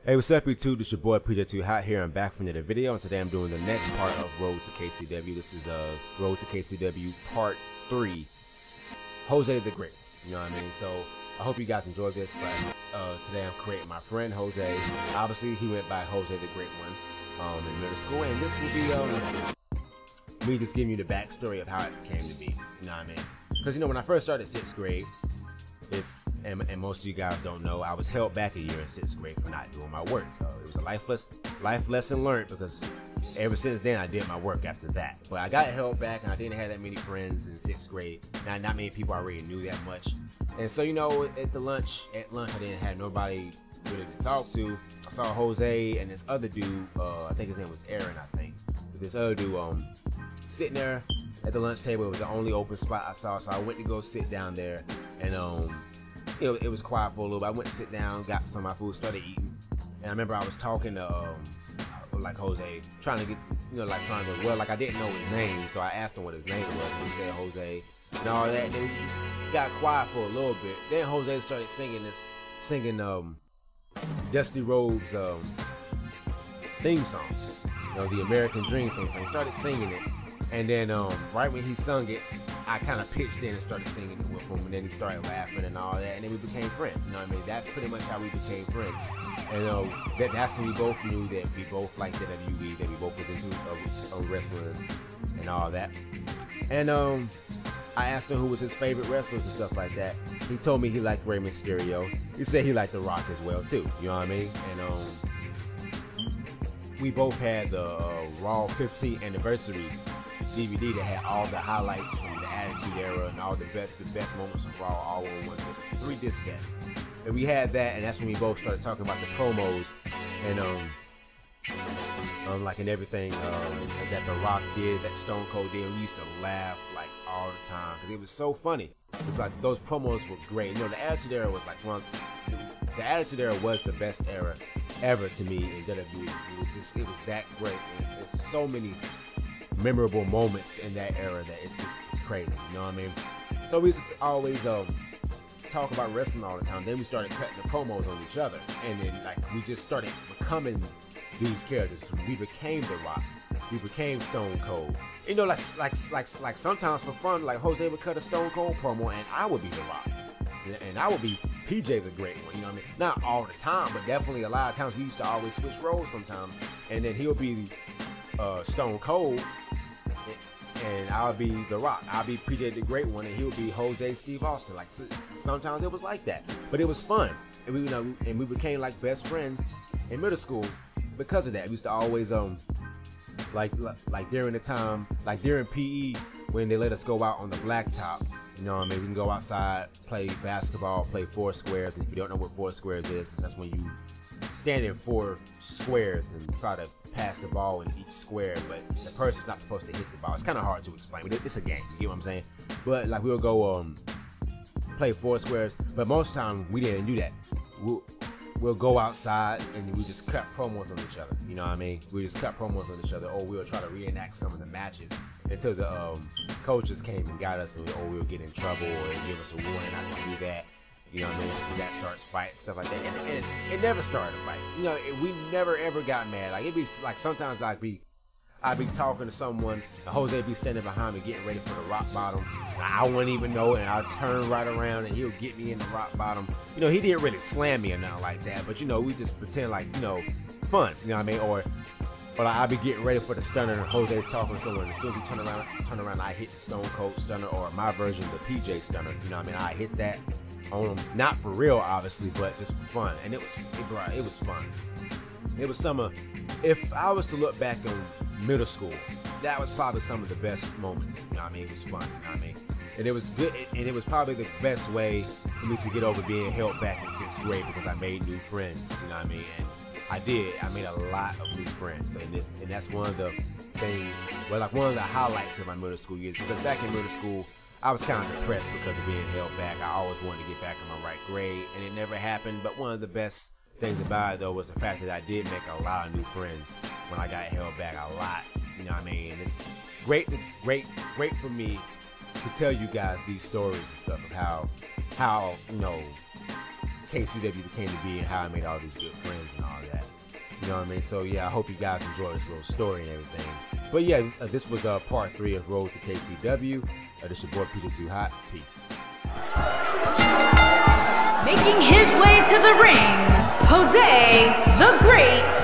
Hey, what's up YouTube? This is your boy PJ2 Hot here. I'm back from another video, and today I'm doing the next part of Road to KCW. This is Road to KCW Part 3, Jose the Great. You know what I mean? So I hope you guys enjoyed this. But today I'm creating my friend Jose. Obviously, he went by Jose the Great One in middle school, and this will be me just giving you the backstory of how it came to be. You know what I mean? Because you know, when I first started 6th grade, and most of you guys don't know, I was held back a year in 6th grade for not doing my work. It was a life lesson learned, because ever since then I did my work after that. But I got held back, and I didn't have that many friends in 6th grade. Not many people I really knew that much. And so, you know, at lunch I didn't have nobody really to talk to. I saw Jose and this other dude, I think his name was Aaron, I think. But this other dude sitting there at the lunch table. It was the only open spot I saw, so I went to go sit down there, and it was quiet for a little bit. I went to sit down, got some of my food, started eating, and I remember I was talking to like Jose, trying to get, you know, like like I didn't know his name, so I asked him what his name was. He said Jose and all that. Then we just got quiet for a little bit. Then Jose started singing Dusty Rhodes theme song, you know, the American Dream theme song. He started singing it, and then right when he sung it, I kind of pitched in and started singing it with him, and then he started laughing and all that, and then we became friends. You know what I mean? That's pretty much how we became friends. And that's when we both knew that we both liked WWE, that we both was into wrestling and all that. And I asked him who was his favorite wrestlers and stuff like that. He told me he liked Rey Mysterio. He said he liked The Rock as well too. You know what I mean? And we both had the Raw 15th anniversary DVD that had all the highlights from the Attitude Era and all the best moments of Raw all on one disc, 3-disc set. And we had that, and that's when we both started talking about the promos and like and everything that The Rock did, that Stone Cold did. We used to laugh like all the time because it was so funny. It's like those promos were great. You know, the Attitude Era was like the Attitude Era was the best era ever to me in WWE. It was that great. And there's so many memorable moments in that era that it's crazy, you know what I mean? So we used to always talk about wrestling all the time. Then we started cutting the promos on each other, and then like we just started becoming these characters. We became The Rock, we became Stone Cold. You know, like sometimes for fun, like Jose would cut a Stone Cold promo, and I would be The Rock, and I would be PJ the Great One. You know what I mean? Not all the time, but definitely a lot of times we used to always switch roles sometimes, and then he'll be Stone Cold, and I'll be The Rock. I'll be PJ the Great One, and he'll be Jose Steve Austin. Like sometimes it was like that, but it was fun, and we became like best friends in middle school because of that. We used to always like during the time, like during PE when they let us go out on the blacktop. You know what I mean? We can go outside, play basketball, play 4 squares. And if you don't know what 4 squares is, that's when you stand in 4 squares and try to pass the ball in each square, but the person's not supposed to hit the ball. It's kind of hard to explain, but it's a game. You get what I'm saying? But like we'll go play 4 squares, but most of the time we didn't do that. We'll go outside and we just cut promos on each other. You know what I mean? We just cut promos on each other, or we'll try to reenact some of the matches until the coaches came and got us, and we'll get in trouble or give us a warning not to do that. You know what I mean? That starts fights, stuff like that, and it never started a fight. You know, we never ever got mad. Like it'd be like sometimes I'd be talking to someone, and Jose be standing behind me getting ready for the rock bottom, and I wouldn't even know, and I'll turn right around and he'll get me in the rock bottom. You know, he didn't really slam me or nothing like that, but you know, we just pretend like, you know, fun. You know what I mean? Or like, I'll be getting ready for the stunner, and Jose's talking to someone, and as soon as he turn around, I hit the Stone Cold Stunner, or my version of the PJ Stunner. You know what I mean? I hit that on them, not for real obviously, but just for fun, and it was fun. It was some of, if I was to look back on middle school, that was probably some of the best moments. You know what I mean? It was fun. You know what I mean? And it was good, and it was probably the best way for me to get over being held back in 6th grade, because I made new friends. You know what I mean? And I made a lot of new friends, and that's one of the things, well, like one of the highlights of my middle school years, because back in middle school I was kind of depressed because of being held back. I always wanted to get back in my right grade, and it never happened. But one of the best things about it, though, was the fact that I did make a lot of new friends when I got held back. A lot, you know what I mean? And it's great for me to tell you guys these stories and stuff of how you know KCW came to be and how I made all these good friends and all that. You know what I mean? So yeah, I hope you guys enjoy this little story and everything. But yeah, this was part 3 of Road to KCW. This your boy PJ2 Hot. Peace. Making his way to the ring, Jose the Great